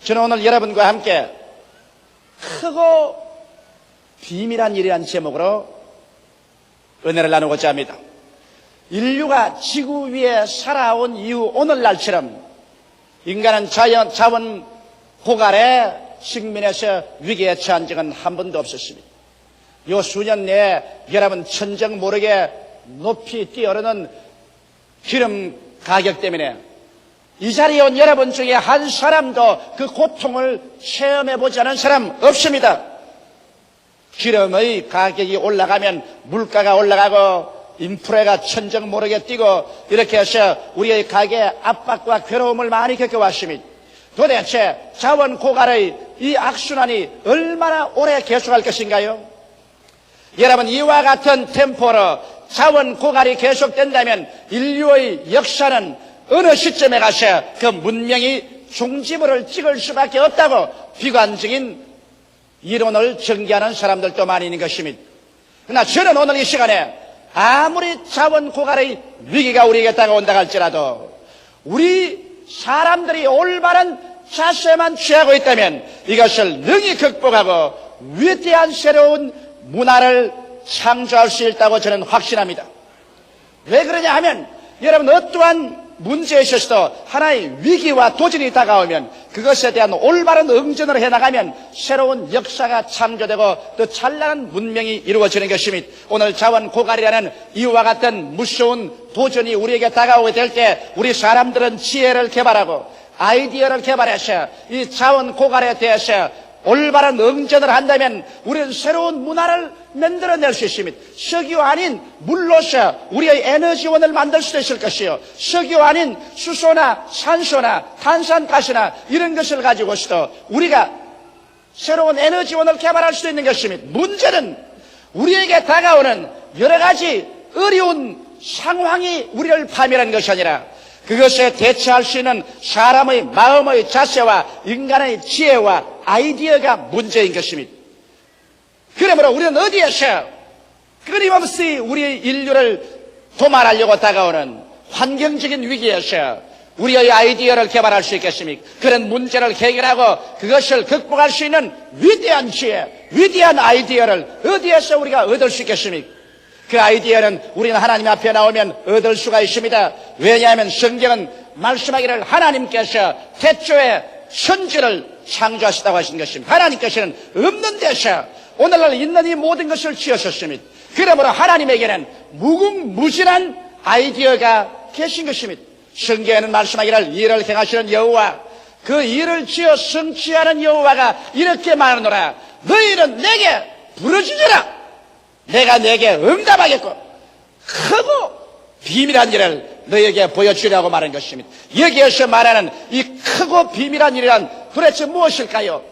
저는 오늘 여러분과 함께 크고 비밀한 일이라는 제목으로 은혜를 나누고자 합니다. 인류가 지구 위에 살아온 이후 오늘날처럼 인간은 자원 고갈의 직면에서 위기에 처한 적은 한 번도 없었습니다. 요 수년 내에 여러분 천정 모르게 높이 뛰어오르는 기름 가격 때문에 이 자리에 온 여러분 중에 한 사람도 그 고통을 체험해보지 않은 사람 없습니다. 기름의 가격이 올라가면 물가가 올라가고 인프레가 천정 모르게 뛰고 이렇게 해서 우리의 가게에 압박과 괴로움을 많이 겪어왔습니다. 도대체 자원 고갈의 이 악순환이 얼마나 오래 계속할 것인가요? 여러분, 이와 같은 템포로 자원 고갈이 계속된다면 인류의 역사는 어느 시점에 가서 그 문명이 종지부를 찍을 수밖에 없다고 비관적인 이론을 전개하는 사람들도 많이 있는 것입니다. 그러나 저는 오늘 이 시간에 아무리 자원 고갈의 위기가 우리에게 다가온다 할지라도 우리 사람들이 올바른 자세만 취하고 있다면 이것을 능히 극복하고 위대한 새로운 문화를 창조할 수 있다고 저는 확신합니다. 왜 그러냐 하면 여러분, 어떠한 문제에 있어서도 하나의 위기와 도전이 다가오면 그것에 대한 올바른 응전을 해나가면 새로운 역사가 창조되고 또 찬란한 문명이 이루어지는 것입니다. 오늘 자원 고갈이라는 이와 같은 무서운 도전이 우리에게 다가오게 될 때 우리 사람들은 지혜를 개발하고 아이디어를 개발해서 이 자원 고갈에 대해서 올바른 응전을 한다면 우리는 새로운 문화를 만들어낼 수 있습니다. 석유 아닌 물로서 우리의 에너지원을 만들 수도 있을 것이요, 석유 아닌 수소나 산소나 탄산가스나 이런 것을 가지고서도 우리가 새로운 에너지원을 개발할 수도 있는 것입니다. 문제는 우리에게 다가오는 여러 가지 어려운 상황이 우리를 파멸한 것이 아니라 그것에 대처할 수 있는 사람의 마음의 자세와 인간의 지혜와 아이디어가 문제인 것입니다. 그러므로 우리는 어디에서 끊임없이 우리 인류를 도말하려고 다가오는 환경적인 위기에서 우리의 아이디어를 개발할 수 있겠습니까? 그런 문제를 해결하고 그것을 극복할 수 있는 위대한 지혜, 위대한 아이디어를 어디에서 우리가 얻을 수 있겠습니까? 그 아이디어는 우리는 하나님 앞에 나오면 얻을 수가 있습니다. 왜냐하면 성경은 말씀하기를 하나님께서 태초에 천지를 창조하시다고 하신 것입니다. 하나님께서는 없는 데서 오늘날 있는 이 모든 것을 지으셨습니다. 그러므로 하나님에게는 무궁무진한 아이디어가 계신 것입니다. 성경에는 말씀하기를 일을 행하시는 여호와, 그 일을 지어 성취하는 여호와가 이렇게 말하노라. 너희는 내게 부르짖으라. 내가 내게 응답하겠고 크고 비밀한 일을 너에게 보여주려고 말한 것입니다. 여기에서 말하는 이 크고 비밀한 일이란 도대체 무엇일까요?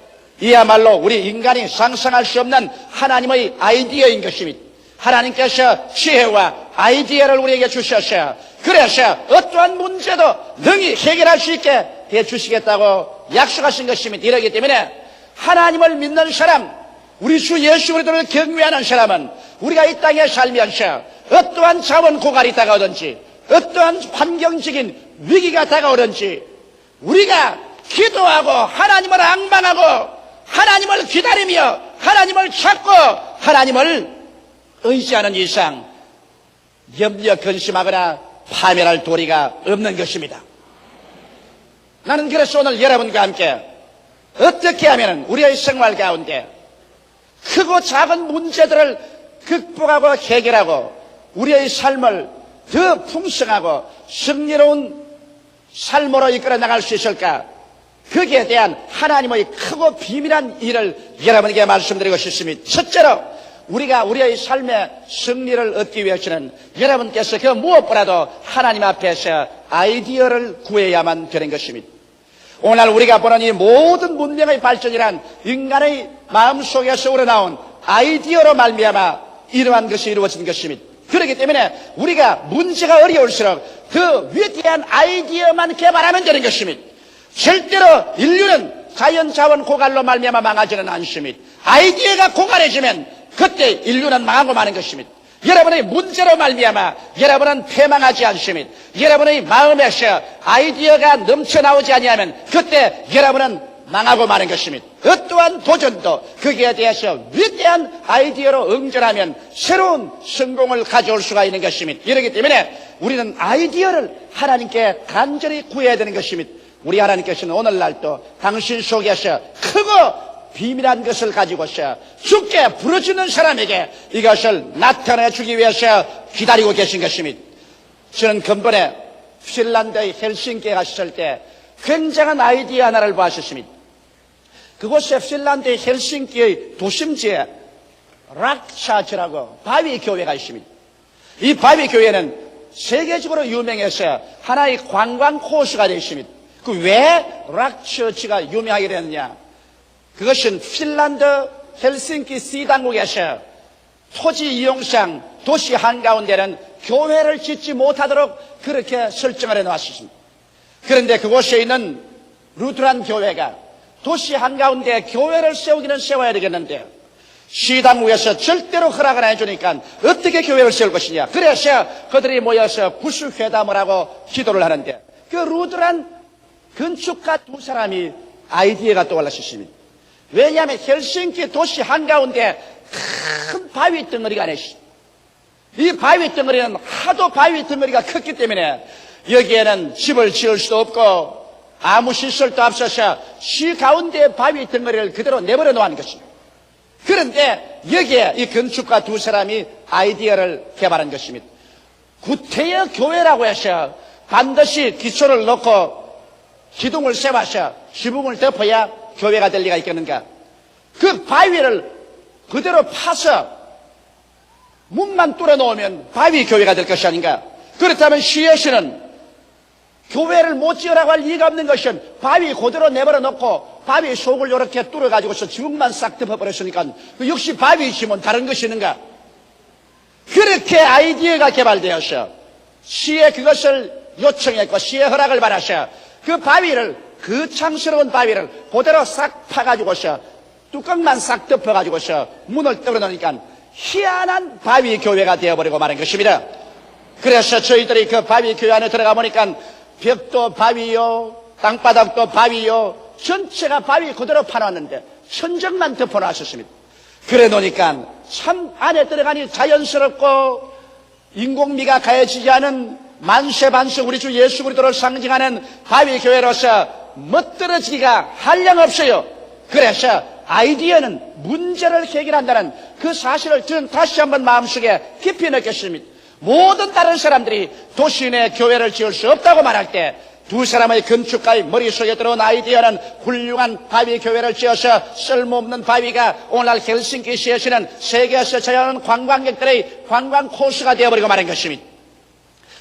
이야말로 우리 인간이 상상할 수 없는 하나님의 아이디어인 것입니다. 하나님께서 지혜와 아이디어를 우리에게 주셨어요. 그래서 어떠한 문제도 능히 해결할 수 있게 해주시겠다고 약속하신 것입니다. 이러기 때문에 하나님을 믿는 사람, 우리 주 예수 그리스도를 경외하는 사람은 우리가 이 땅에 살면서 어떠한 자원 고갈이 다가오든지 어떠한 환경적인 위기가 다가오든지 우리가 기도하고 하나님을 앙망하고 하나님을 기다리며 하나님을 찾고 하나님을 의지하는 이상 염려 근심하거나 파멸할 도리가 없는 것입니다. 나는 그래서 오늘 여러분과 함께 어떻게 하면 우리의 생활 가운데 크고 작은 문제들을 극복하고 해결하고 우리의 삶을 더 풍성하고 승리로운 삶으로 이끌어 나갈 수 있을까? 거기에 대한 하나님의 크고 비밀한 일을 여러분에게 말씀드리고 싶습니다. 첫째로 우리가 우리의 삶의 승리를 얻기 위해서는 여러분께서 그 무엇보다도 하나님 앞에서 아이디어를 구해야만 되는 것입니다. 오늘 우리가 보는 이 모든 문명의 발전이란 인간의 마음속에서 우러나온 아이디어로 말미암아 이러한 것이 이루어진 것입니다. 그렇기 때문에 우리가 문제가 어려울수록 더 위대한 아이디어만 개발하면 되는 것입니다. 절대로 인류는 자연자원 고갈로 말미암아 망하지는 않습니다. 아이디어가 고갈해지면 그때 인류는 망하고 마는 것입니다. 여러분의 문제로 말미암아 여러분은 패망하지 않습니다. 여러분의 마음에서 아이디어가 넘쳐나오지 아니하면 그때 여러분은 망하고 마는 것입니다. 어떠한 도전도 거기에 대해서 위대한 아이디어로 응전하면 새로운 성공을 가져올 수가 있는 것입니다. 이렇기 때문에 우리는 아이디어를 하나님께 간절히 구해야 되는 것입니다. 우리 하나님께서는 오늘날도 당신 속에서 크고 비밀한 것을 가지고서 주께 부르짖는 사람에게 이것을 나타내 주기 위해서 기다리고 계신 것입니다. 저는 근본에 핀란드의 헬싱키에 갔을 때 굉장한 아이디어 하나를 보았습니다. 그곳에 핀란드의 헬싱키의 도심지에 락샤츠라고 바위 교회가 있습니다. 이 바위 교회는 세계적으로 유명해서 하나의 관광 코스가 되어 있습니다. 그 왜 락처치가 유명하게 됐느냐? 그것은 핀란드 헬싱키 시당국에서 토지 이용상 도시 한가운데는 교회를 짓지 못하도록 그렇게 설정을 해놓았습니다. 그런데 그곳에 있는 루트란 교회가 도시 한가운데 교회를 세우기는 세워야 되겠는데 시당국에서 절대로 허락을 안 해주니까 어떻게 교회를 세울 것이냐. 그래서 그들이 모여서 구수회담을 하고 기도를 하는데 그 루트란 건축가 두 사람이 아이디어가 떠올랐습니다. 왜냐하면 헬싱키 도시 한가운데 큰 바위 덩어리가 있습니다. 이 바위 덩어리는 하도 바위 덩어리가 컸기 때문에 여기에는 집을 지을 수도 없고 아무 시설도 없어서 시 가운데 바위 덩어리를 그대로 내버려 놓은 것입니다. 그런데 여기에 이 건축가 두 사람이 아이디어를 개발한 것입니다. 구태여 교회라고 해서 반드시 기초를 놓고 기둥을 세워서 지붕을 덮어야 교회가 될 리가 있겠는가? 그 바위를 그대로 파서 문만 뚫어 놓으면 바위 교회가 될 것이 아닌가? 그렇다면 시에서는 교회를 못 지으라고 할 이유가 없는 것은 바위 그대로 내버려 놓고 바위 속을 이렇게 뚫어 가지고서 지붕만 싹 덮어버렸으니까 역시 바위이지만 다른 것이 있는가? 그렇게 아이디어가 개발되어서 시에 그것을 요청했고 시의 허락을 받아서 그 바위를 거창스러운 바위를 그대로 싹 파가지고서 뚜껑만 싹 덮어가지고서 문을 떨어놓으니까 희한한 바위 교회가 되어버리고 마는 것입니다. 그래서 저희들이 그 바위 교회 안에 들어가 보니까 벽도 바위요, 땅바닥도 바위요, 전체가 바위 그대로 파놨는데 천정만 덮어놨었습니다. 그래 놓으니까 참 안에 들어가니 자연스럽고 인공미가 가해지지 않은 만세반세 우리 주 예수 그리스도를 상징하는 바위 교회로서 멋들어지기가 한량없어요. 그래서 아이디어는 문제를 해결한다는 그 사실을 저는 다시 한번 마음속에 깊이 느꼈습니다. 모든 다른 사람들이 도시 내 교회를 지을 수 없다고 말할 때 두 사람의 건축가의 머릿속에 들어온 아이디어는 훌륭한 바위 교회를 지어서 쓸모없는 바위가 오늘날 헬싱키시에서는 세계에서 저하는 관광객들의 관광 코스가 되어버리고 마는 것입니다.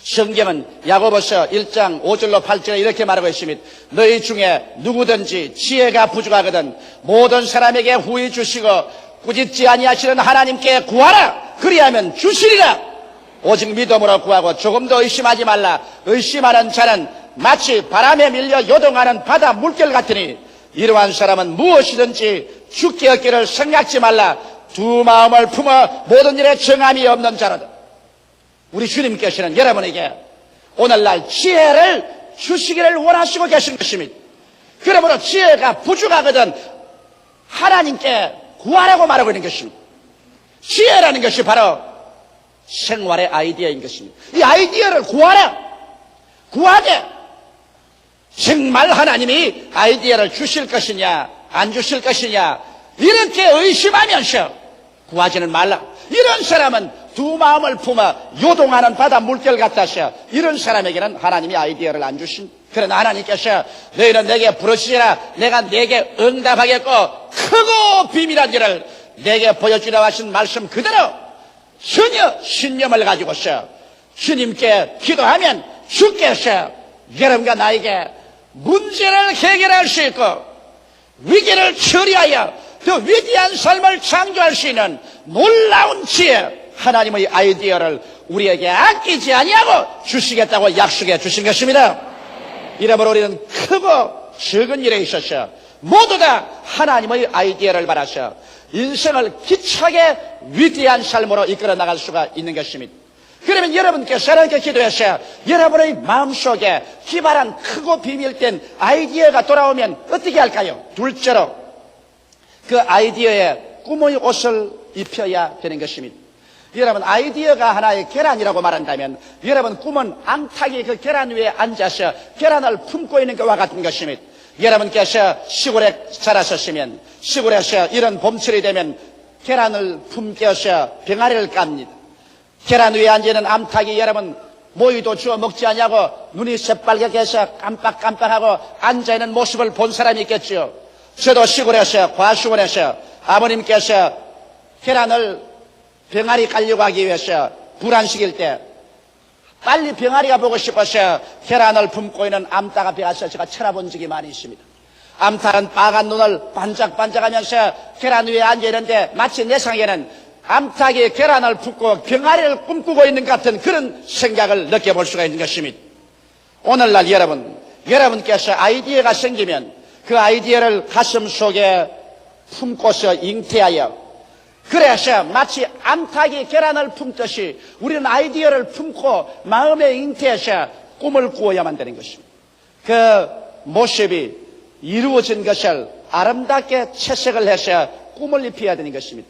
성경은 야고보서 1장 5절로 8절에 이렇게 말하고 있습니다. 너희 중에 누구든지 지혜가 부족하거든 모든 사람에게 후히 주시고 꾸짖지 아니하시는 하나님께 구하라. 그리하면 주시리라. 오직 믿음으로 구하고 조금도 의심하지 말라. 의심하는 자는 마치 바람에 밀려 요동하는 바다 물결 같으니 이러한 사람은 무엇이든지 죽게 얻기를 생각지 말라. 두 마음을 품어 모든 일에 정함이 없는 자로다. 우리 주님께서는 여러분에게 오늘날 지혜를 주시기를 원하시고 계신 것입니다. 그러므로 지혜가 부족하거든 하나님께 구하라고 말하고 있는 것입니다. 지혜라는 것이 바로 생활의 아이디어인 것입니다. 이 아이디어를 구하라. 구하되 정말 하나님이 아이디어를 주실 것이냐 안 주실 것이냐 이렇게 의심하면서 구하지는 말라. 이런 사람은 두 마음을 품어 요동하는 바다 물결 같아서 이런 사람에게는 하나님이 아이디어를 안 주신. 그러나 하나님께서 너희는 내게 부르시라. 내가 내게 응답하겠고 크고 비밀한 일을 내게 보여주라 하신 말씀 그대로 전혀 신념을 가지고서 주님께 기도하면 주께서 여러분과 나에게 문제를 해결할 수 있고 위기를 처리하여 더 위대한 삶을 창조할 수 있는 놀라운 지혜 하나님의 아이디어를 우리에게 아끼지 아니하고 주시겠다고 약속해 주신 것입니다. 이러므로 우리는 크고 적은 일에 있어서 모두 다 하나님의 아이디어를 받아서 인생을 기차게 위대한 삶으로 이끌어 나갈 수가 있는 것입니다. 그러면 여러분께서 하나님께 기도하셔. 여러분의 마음속에 기발한 크고 비밀된 아이디어가 돌아오면 어떻게 할까요? 둘째로 그 아이디어에 꿈의 옷을 입혀야 되는 것입니다. 여러분, 아이디어가 하나의 계란이라고 말한다면 여러분 꿈은 앙탁이 그 계란 위에 앉아서 계란을 품고 있는 것과 같은 것입니다. 여러분께서 시골에 자라셨으면 시골에서 이런 봄철이 되면 계란을 품겨서 병아리를 깝니다. 계란 위에 앉아있는 암탉이 여러분 모이도 주워 먹지 않냐고 눈이 새빨갛게 해서 깜빡깜빡하고 앉아있는 모습을 본 사람이 있겠죠. 저도 시골에서 과수원에서 아버님께서 계란을 병아리 깔려고 하기 위해서 불안식일 때 빨리 병아리가 보고 싶어서 계란을 품고 있는 암탉 앞에 가서 제가 쳐다본 적이 많이 있습니다. 암탉은 빨간 눈을 반짝반짝하면서 계란 위에 앉아있는데 마치 내 생각에는 암탉이 계란을 품고 병아리를 꿈꾸고 있는 것 같은 그런 생각을 느껴볼 수가 있는 것입니다. 오늘날 여러분께서 아이디어가 생기면 그 아이디어를 가슴 속에 품고서 잉태하여 그래서 마치 암탉이 계란을 품듯이 우리는 아이디어를 품고 마음에 잉태해서 꿈을 꾸어야만 되는 것입니다. 그 모습이 이루어진 것을 아름답게 채색을 해서 꿈을 입혀야 되는 것입니다.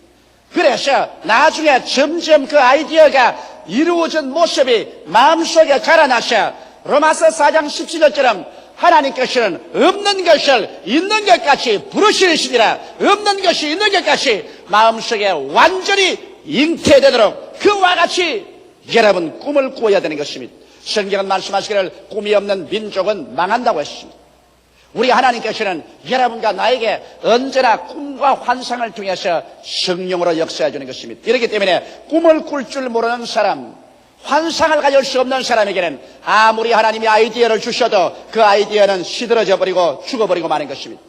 그래서 나중에 점점 그 아이디어가 이루어진 모습이 마음속에 자라나서 로마서 4장 17절처럼 하나님께서는 없는 것을 있는 것 같이 부르시리시니라. 없는 것이 있는 것 같이 마음속에 완전히 잉태되도록 그와 같이 여러분 꿈을 꾸어야 되는 것입니다. 성경은 말씀하시기를 꿈이 없는 민족은 망한다고 했습니다. 우리 하나님께서는 여러분과 나에게 언제나 꿈과 환상을 통해서 성령으로 역사해 주는 것입니다. 이렇기 때문에 꿈을 꿀 줄 모르는 사람, 환상을 가질 수 없는 사람에게는 아무리 하나님이 아이디어를 주셔도 그 아이디어는 시들어져 버리고 죽어버리고 마는 것입니다.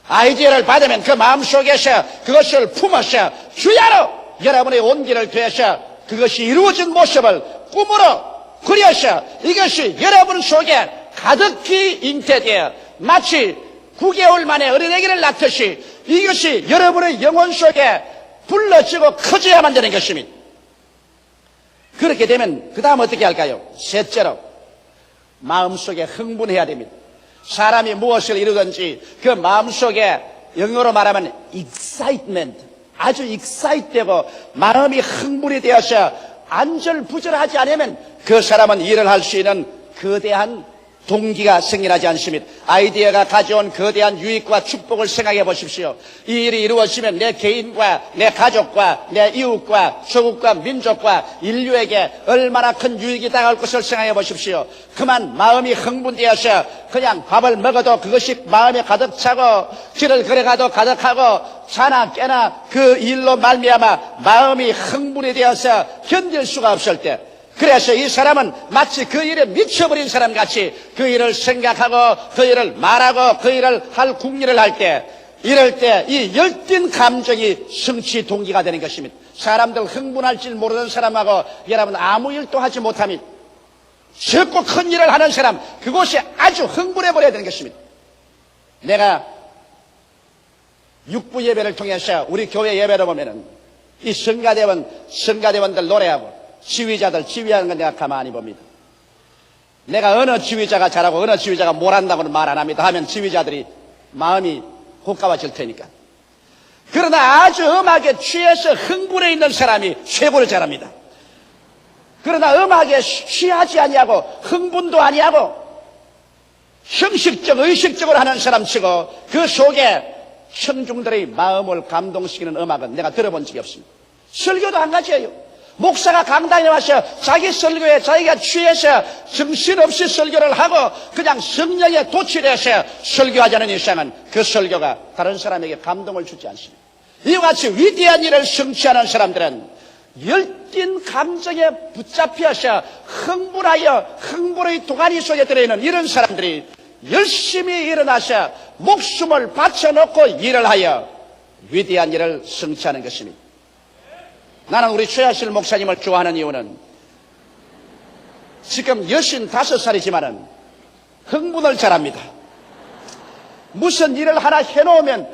아이디어를 받으면 그 마음속에서 그것을 품어서 주야로 여러분의 온기를 더해서 그것이 이루어진 모습을 꿈으로 그려서 이것이 여러분 속에 가득히 잉태되어 마치 9개월 만에 어린애기를 낳듯이 이것이 여러분의 영혼 속에 불러지고 커져야만 되는 것입니다. 그렇게 되면 그 다음 어떻게 할까요? 셋째로 마음속에 흥분해야 됩니다. 사람이 무엇을 이루든지 그 마음속에 영어로 말하면 excitement, 아주 excite되고 마음이 흥분이 되어서 안절부절하지 않으면 그 사람은 일을 할 수 있는 거대한 동기가 생겨나지 않습니다. 아이디어가 가져온 거대한 유익과 축복을 생각해 보십시오. 이 일이 이루어지면 내 개인과 내 가족과 내 이웃과 조국과 민족과 인류에게 얼마나 큰 유익이 다가올 것을 생각해 보십시오. 그만 마음이 흥분되어서 그냥 밥을 먹어도 그것이 마음에 가득 차고 길을 걸어가도 가득하고 자나 깨나 그 일로 말미암아 마음이 흥분이 되어서 견딜 수가 없을 때 그래서 이 사람은 마치 그 일에 미쳐버린 사람 같이 그 일을 생각하고 그 일을 말하고 그 일을 할 궁리를 할 때 이럴 때 이 열띤 감정이 성취 동기가 되는 것입니다. 사람들 흥분할 줄 모르는 사람하고 여러분 아무 일도 하지 못합니다. 적고 큰 일을 하는 사람 그곳이 아주 흥분해버려야 되는 것입니다. 내가 육부 예배를 통해서 우리 교회 예배를 보면은 이 성가대원들 노래하고 지휘자들 지휘하는 건 내가 가만히 봅니다. 내가 어느 지휘자가 잘하고 어느 지휘자가 뭘 한다고는 말 안 합니다. 하면 지휘자들이 마음이 고가워질 테니까. 그러나 아주 음악에 취해서 흥분해 있는 사람이 최고를 잘합니다. 그러나 음악에 취하지 아니하고 흥분도 아니하고 형식적 의식적으로 하는 사람치고 그 속에 청중들의 마음을 감동시키는 음악은 내가 들어본 적이 없습니다. 설교도 한 가지예요. 목사가 강단에 와서 자기 설교에 자기가 취해서 정신없이 설교를 하고 그냥 성령에 도취돼서 설교하자는 이상은 그 설교가 다른 사람에게 감동을 주지 않습니다. 이와 같이 위대한 일을 성취하는 사람들은 열띤 감정에 붙잡혀서 흥분하여 흥분의 도가니 속에 들어있는 이런 사람들이 열심히 일어나서 목숨을 바쳐놓고 일을 하여 위대한 일을 성취하는 것입니다. 나는 우리 최하실 목사님을 좋아하는 이유는 지금 65살이지만은 흥분을 잘합니다. 무슨 일을 하나 해놓으면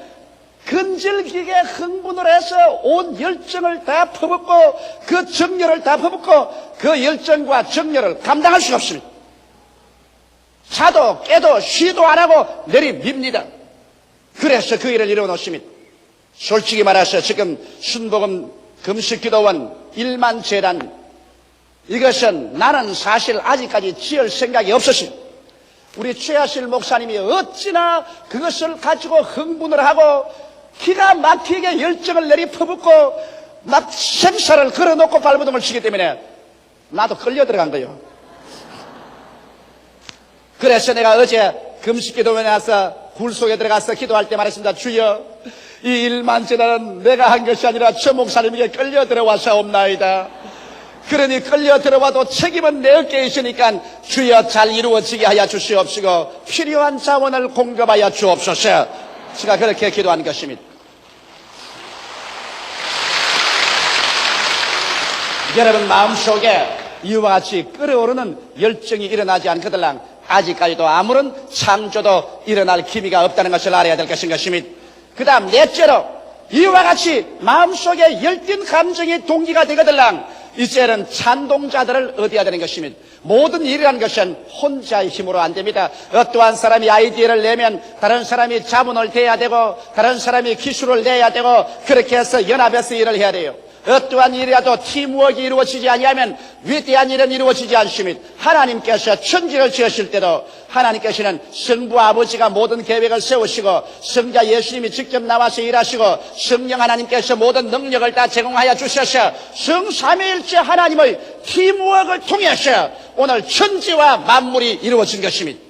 근질기게 흥분을 해서 온 열정을 다 퍼붓고 그 정열을 다 퍼붓고 그 열정과 정열을 감당할 수가 없습니다. 자도 깨도 쉬도 안 하고 내리밉니다. 그래서 그 일을 이루어놓습니다. 솔직히 말해서 지금 순복음 금식기도원 1만 재단, 이것은 나는 사실 아직까지 지을 생각이 없었습니다. 우리 최하실 목사님이 어찌나 그것을 가지고 흥분을 하고 기가 막히게 열정을 내리퍼붓고 막 생사를 걸어놓고 발버둥을 치기 때문에 나도 끌려 들어간 거예요. 그래서 내가 어제 금식기도원에 와서 굴 속에 들어가서 기도할 때 말했습니다. 주여, 이 1만 재단은 내가 한 것이 아니라 저 목사님에게 끌려 들어와서옵나이다. 그러니 끌려 들어와도 책임은 내 어깨에 있으니까 주여 잘 이루어지게 하여 주시옵시고 필요한 자원을 공급하여 주옵소서. 제가 그렇게 기도한 것입니다. 여러분 마음속에 이와 같이 끓어오르는 열정이 일어나지 않거들랑 아직까지도 아무런 창조도 일어날 기미가 없다는 것을 알아야 될 것입니다. 그 다음 넷째로 이와 같이 마음속에 열띤 감정이 동기가 되거들랑 이제는 찬동자들을 얻어야 되는 것입니다. 모든 일이라는 것은 혼자의 힘으로 안 됩니다. 어떠한 사람이 아이디어를 내면 다른 사람이 자문을 대야 되고 다른 사람이 기술을 내야 되고 그렇게 해서 연합해서 일을 해야 돼요. 어떠한 일이라도 팀워크가 이루어지지 아니하면 위대한 일은 이루어지지 않습니다. 하나님께서 천지를 지으실 때도 하나님께서는 성부 아버지가 모든 계획을 세우시고 성자 예수님이 직접 나와서 일하시고 성령 하나님께서 모든 능력을 다 제공하여 주셔서 성삼위일체 하나님의 팀워크를 통해서 오늘 천지와 만물이 이루어진 것입니다.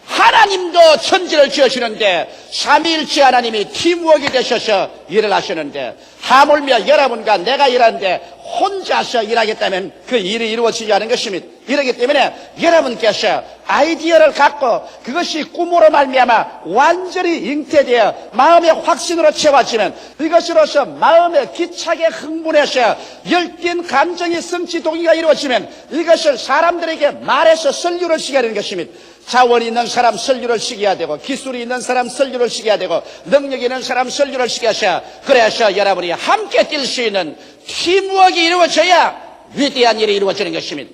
하나님도 천지를 지으시는데 삼위일체 하나님이 팀워크가 되셔서 일을 하시는데 하물며 여러분과 내가 일하는데 혼자서 일하겠다면 그 일이 이루어지지 않은 것입니다. 이렇기 때문에 여러분께서 아이디어를 갖고 그것이 꿈으로 말미암아 완전히 잉태되어 마음의 확신으로 채워지면 이것으로서 마음에 기차게 흥분해서 열띤 감정이 성취 동기가 이루어지면 이것을 사람들에게 말해서 설교를 시켜야 하는 것입니다. 자원이 있는 사람 설교를 시켜야 되고 기술이 있는 사람 설교를 시켜야 되고 능력이 있는 사람 설교를 시켜서 그래서 여러분이 함께 뛸 수 있는 팀워크가 이루어져야 위대한 일이 이루어지는 것입니다.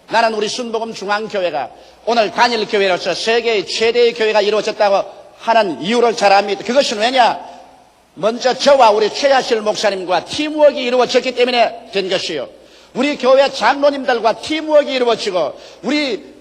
나는 우리 순복음 중앙교회가 오늘 단일교회로서 세계의 최대의 교회가 이루어졌다고 하는 이유를 잘 압니다. 그것은 왜냐? 먼저 저와 우리 최하실 목사님과 팀워크가 이루어졌기 때문에 된 것이요. 우리 교회 장로님들과 팀워크가 이루어지고 우리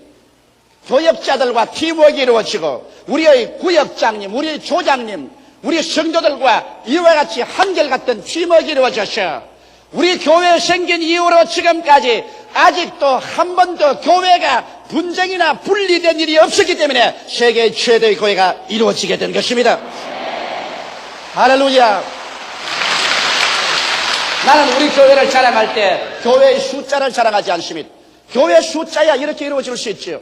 교역자들과 팀워크가 이루어지고 우리의 구역장님, 우리의 조장님, 우리 성도들과 이와 같이 한결같은 팀워크가 이루어져서 우리 교회 생긴 이후로 지금까지 아직도 한 번도 교회가 분쟁이나 분리된 일이 없었기 때문에 세계 최대의 교회가 이루어지게 된 것입니다. 할렐루야. 나는 우리 교회를 자랑할 때 교회의 숫자를 자랑하지 않습니다. 교회 숫자야 이렇게 이루어질 수 있죠.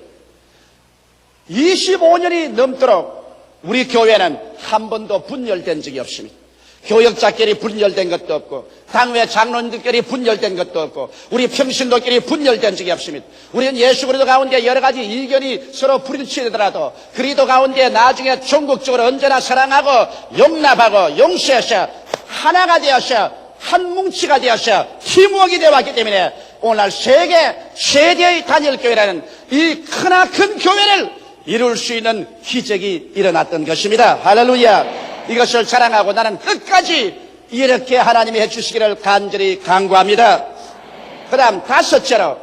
25년이 넘도록 우리 교회는 한 번도 분열된 적이 없습니다. 교역자끼리 분열된 것도 없고 당회 장로님들끼리 분열된 것도 없고 우리 평신도끼리 분열된 적이 없습니다. 우리는 예수 그리스도 가운데 여러 가지 이견이 서로 부딪히더라도 그리스도 가운데 나중에 전국적으로 언제나 사랑하고 용납하고 용서해서 하나가 되어서 한 뭉치가 되어서 팀워크가 되어왔기 때문에 오늘날 세계 최대의 단일교회라는 이 크나큰 교회를 이룰 수 있는 기적이 일어났던 것입니다. 할렐루야. 이것을 자랑하고 나는 끝까지 이렇게 하나님이 해주시기를 간절히 간구합니다. 그 다음 다섯째로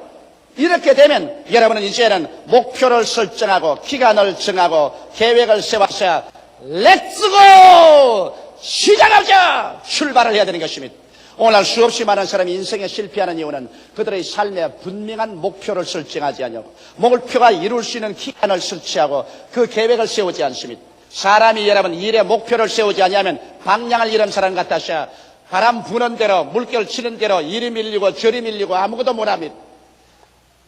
이렇게 되면 여러분은 이제는 목표를 설정하고 기간을 정하고 계획을 세워서 렛츠고 시작하자 출발을 해야 되는 것입니다. 오늘날 수없이 많은 사람이 인생에 실패하는 이유는 그들의 삶에 분명한 목표를 설정하지 않고 목표가 이룰 수 있는 기간을 설치하고 그 계획을 세우지 않습니다. 사람이 여러분 일에 목표를 세우지 않으면 방향을 잃은 사람 같아서 바람 부는 대로 물결 치는 대로 이리 밀리고 저리 밀리고 아무것도 못합니다.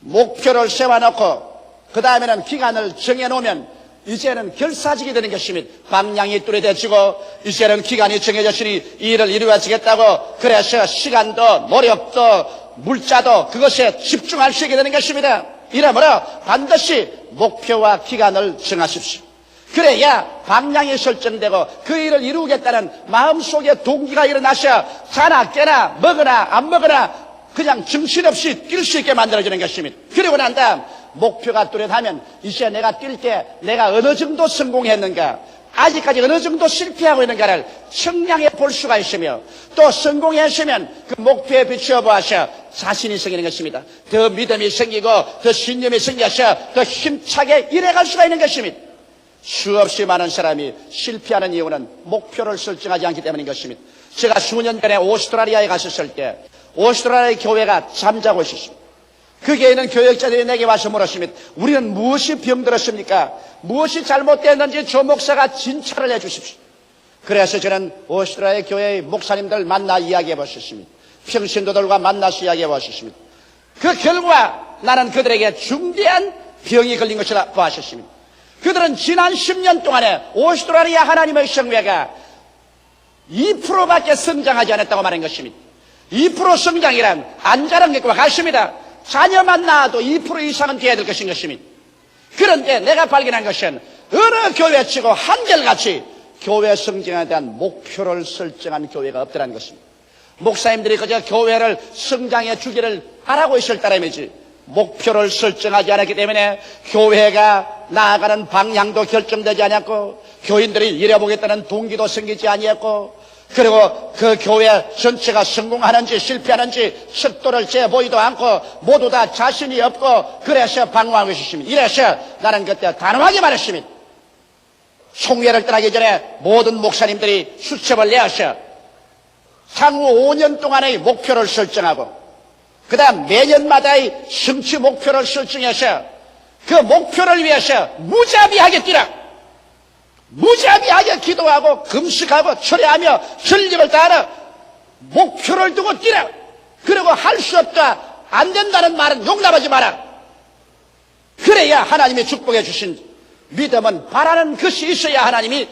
목표를 세워놓고 그 다음에는 기간을 정해놓으면 이제는 결사직이 되는 것입니다. 방향이 뚜렷해지고 이제는 기간이 정해졌으니 이 일을 이루어지겠다고 그래서 시간도 노력도 물자도 그것에 집중할 수 있게 되는 것입니다. 이러므로 반드시 목표와 기간을 정하십시오. 그래야 방향이 설정되고 그 일을 이루겠다는 마음속에 동기가 일어나셔 자나 깨나 먹으나 안 먹으나 그냥 정신없이 뛸 수 있게 만들어주는 것입니다. 그리고 난 다음 목표가 뚜렷하면 이제 내가 뛸 때 내가 어느 정도 성공했는가, 아직까지 어느 정도 실패하고 있는가를 측량해 볼 수가 있으며, 또 성공했으면 그 목표에 비추어 보아서 자신이 생기는 것입니다. 더 믿음이 생기고 더 신념이 생겨서 더 힘차게 일해갈 수가 있는 것입니다. 수없이 많은 사람이 실패하는 이유는 목표를 설정하지 않기 때문인 것입니다. 제가 수년 전에 오스트라리아에 갔었을 때 오스트라리아 교회가 잠자고 있었습니다. 거기에 있는 교역자들이 내게 와서 물었습니다. 우리는 무엇이 병들었습니까? 무엇이 잘못됐는지 조 목사가 진찰을 해 주십시오. 그래서 저는 오스트라리아 교회의 목사님들 만나 이야기해 보셨습니다. 평신도들과 만나서 이야기해 보셨습니다. 그 결과 나는 그들에게 중대한 병이 걸린 것이라 보았습니다. 그들은 지난 10년 동안에 오스트라리아 하나님의 성회가 2%밖에 성장하지 않았다고 말한 것입니다. 2% 성장이란 안 자란 것과 같습니다. 자녀만 낳아도 2% 이상은 돼야 될 것인 것입니다. 그런데 내가 발견한 것은 어느 교회치고 한결같이 교회 성장에 대한 목표를 설정한 교회가 없더라는 것입니다. 목사님들이 그저 교회를 성장해 주기를 바라고 있을 따름이지 목표를 설정하지 않았기 때문에 교회가 나아가는 방향도 결정되지 않았고 교인들이 일해보겠다는 동기도 생기지 아니했고, 그리고 그 교회 전체가 성공하는지 실패하는지 속도를 재보이도 않고 모두 다 자신이 없고 그래서 방황하고 있었습니다. 이래서 나는 그때 단호하게 말했습니다. 총회를 떠나기 전에 모든 목사님들이 수첩을 내어서 향후 5년 동안의 목표를 설정하고 그 다음 매년마다의 성취 목표를 설정해서 그 목표를 위해서 무자비하게 뛰라. 무자비하게 기도하고 금식하고 철회하며 전력을 다하라. 목표를 두고 뛰라. 그리고 할 수 없다, 안 된다는 말은 용납하지 마라. 그래야 하나님이 축복해 주신 믿음은 바라는 것이 있어야 하나님이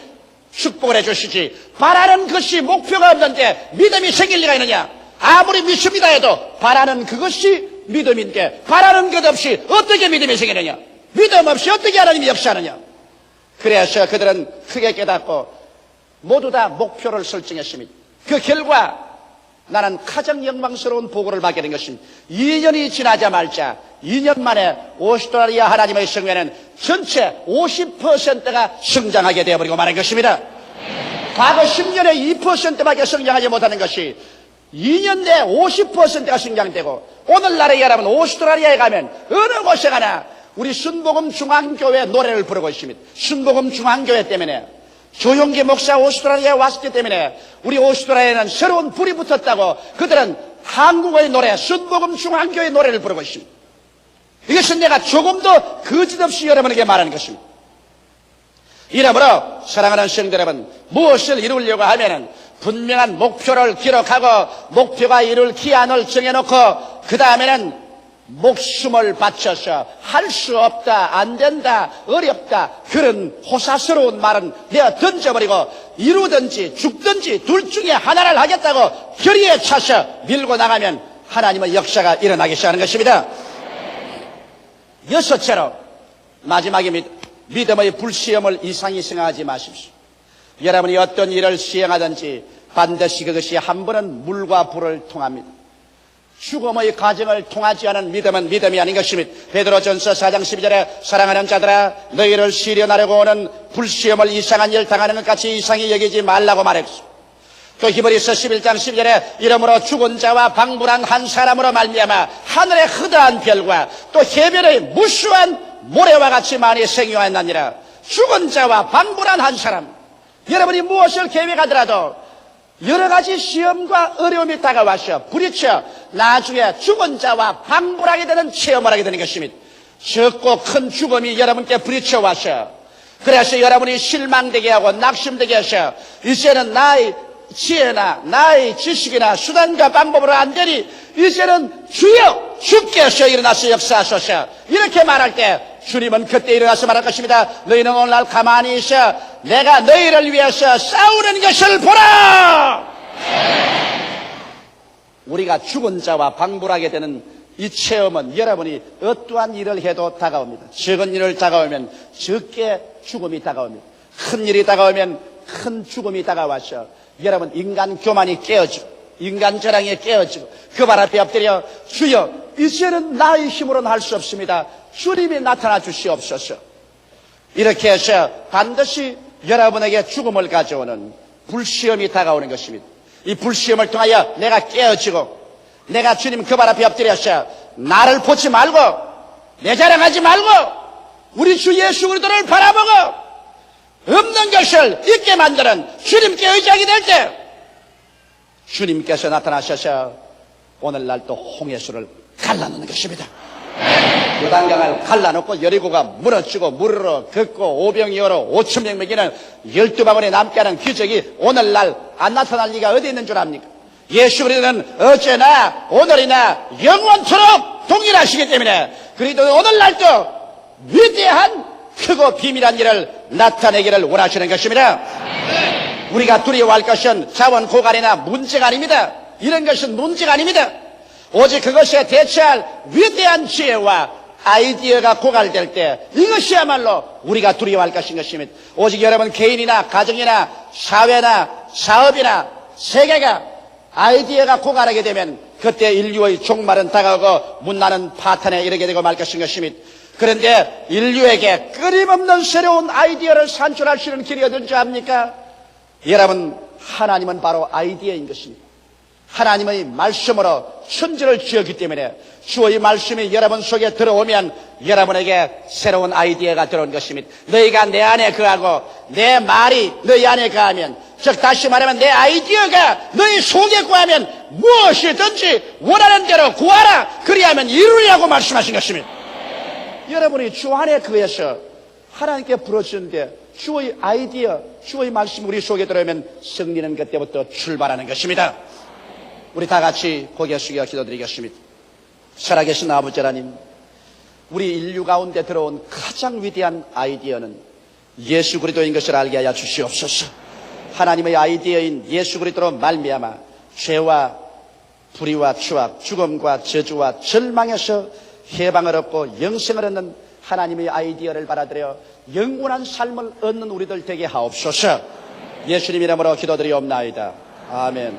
축복을 해 주시지, 바라는 것이 목표가 없는데 믿음이 생길 리가 있느냐. 아무리 믿습니다 해도 바라는 그것이 믿음인데 바라는 것 없이 어떻게 믿음이 생기느냐. 믿음 없이 어떻게 하나님이 역사하느냐. 그래서 그들은 크게 깨닫고 모두 다 목표를 설정했습니다. 그 결과 나는 가장 영광스러운 보고를 받게 된 것입니다. 2년이 지나자마자 2년 만에 오스트라리아 하나님의 성회는 전체 50%가 성장하게 되어버리고 말한 것입니다. 과거 10년에 2%밖에 성장하지 못하는 것이 2년 내에 50%가 성장되고, 오늘날에 여러분 오스트라리아에 가면 어느 곳에 가나 우리 순복음 중앙교회 노래를 부르고 있습니다. 순복음 중앙교회 때문에, 조용기 목사 오스트라리아에 왔기 때문에 우리 오스트라리아에는 새로운 불이 붙었다고 그들은 한국어의 노래, 순복음 중앙교회 노래를 부르고 있습니다. 이것은 내가 조금도 거짓없이 여러분에게 말하는 것입니다. 이러므로 사랑하는 성도 여러분, 무엇을 이루려고 하면은 분명한 목표를 기록하고 목표가 이룰 기한을 정해놓고 그 다음에는 목숨을 바쳐서 할 수 없다, 안 된다, 어렵다 그런 호사스러운 말은 내가 던져버리고 이루든지 죽든지 둘 중에 하나를 하겠다고 결의에 차서 밀고 나가면 하나님의 역사가 일어나기 시작하는 것입니다. 여섯째로 마지막입니다. 믿음의 불시험을 이상히 생각하지 마십시오. 여러분이 어떤 일을 시행하든지 반드시 그것이 한 번은 물과 불을 통합니다. 죽음의 과정을 통하지 않은 믿음은 믿음이 아닌 것입니다. 베드로전서 4장 12절에 사랑하는 자들아 너희를 시련하려고 오는 불시험을 이상한 일 당하는 것 같이 이상히 여기지 말라고 말했습니다. 또 히브리서 11장 12절에 이러므로 죽은 자와 방불한 한 사람으로 말미암아 하늘의 흐드한 별과 또 해변의 무수한 모래와 같이 많이 생겨났느니라. 죽은 자와 방불한 한 사람. 여러분이 무엇을 계획하더라도 여러 가지 시험과 어려움이 다가와서 부딪혀 나중에 죽은 자와 방불하게 되는 체험을 하게 되는 것입니다. 적고 큰 죽음이 여러분께 부딪혀 와서 그래서 여러분이 실망되게 하고 낙심되게 해서 이제는 나의 지혜나 나의 지식이나 수단과 방법으로 안 되니 이제는 주여 주께서 일어나서 역사하소서 이렇게 말할 때 주님은 그때 일어나서 말할 것입니다. 너희는 오늘날 가만히 있어 내가 너희를 위해서 싸우는 것을 보라. 우리가 죽은 자와 방불하게 되는 이 체험은 여러분이 어떠한 일을 해도 다가옵니다. 적은 일을 다가오면 적게 죽음이 다가옵니다. 큰 일이 다가오면 큰 죽음이 다가와서 여러분 인간 교만이 깨어지고 인간 자랑이 깨어지고 그 발 앞에 엎드려 주여 이제는 나의 힘으로는 할 수 없습니다. 주님이 나타나 주시옵소서. 이렇게 해서 반드시 여러분에게 죽음을 가져오는 불시험이 다가오는 것입니다. 이 불시험을 통하여 내가 깨어지고 내가 주님 그 발 앞에 엎드려서 나를 보지 말고 내 자랑하지 말고 우리 주 예수 그리스도를 바라보고 없는 것을 있게 만드는 주님께 의지하게 될 때 주님께서 나타나셔서 오늘날 또 홍해수를 갈라놓는 것입니다. 요단강을 갈라놓고 여리고가 무너지고 물으로 걷고 오병이어로 5,000명 먹이는 12바구니 남게 하는 기적이 오늘날 안 나타날 리가 어디 있는 줄 압니까? 예수 그리스도는 어제나 오늘이나 영원토록 동일하시기 때문에 그리스도는 오늘날도 위대한 크고 비밀한 일을 나타내기를 원하시는 것입니다. 우리가 두려워할 것은 자원 고갈이나 문제가 아닙니다. 이런 것은 문제가 아닙니다. 오직 그것에 대처할 위대한 지혜와 아이디어가 고갈될 때 이것이야말로 우리가 두려워할 것인 것입니다. 오직 여러분 개인이나 가정이나 사회나 사업이나 세계가 아이디어가 고갈하게 되면 그때 인류의 종말은 다가오고 문나는 파탄에 이르게 되고 말 것인 것입니다. 그런데 인류에게 끊임없는 새로운 아이디어를 산출할 수 있는 길이 어딘지 압니까? 여러분 하나님은 바로 아이디어인 것입니다. 하나님의 말씀으로 천지를 지었기 때문에 주의 말씀이 여러분 속에 들어오면 여러분에게 새로운 아이디어가 들어온 것입니다. 너희가 내 안에 거하고 내 말이 너희 안에 거하면 즉 다시 말하면 내 아이디어가 너희 속에 거하면 무엇이든지 원하는 대로 구하라 그리하면 이루리라고 말씀하신 것입니다. 여러분이 주 안에 거해서 하나님께 부르짖는데 주의 아이디어, 주의 말씀이 우리 속에 들어오면 승리는 그때부터 출발하는 것입니다. 우리 다 같이 고개 숙여 기도드리겠습니다. 살아계신 아버지 하나님, 우리 인류 가운데 들어온 가장 위대한 아이디어는 예수 그리스도인 것을 알게 하여 주시옵소서. 하나님의 아이디어인 예수 그리스도로 말미암아 죄와 불의와 추악, 죽음과 저주와 절망에서 해방을 얻고 영생을 얻는 하나님의 아이디어를 받아들여 영원한 삶을 얻는 우리들 되게 하옵소서. 예수님 이름으로 기도드리옵나이다. 아멘.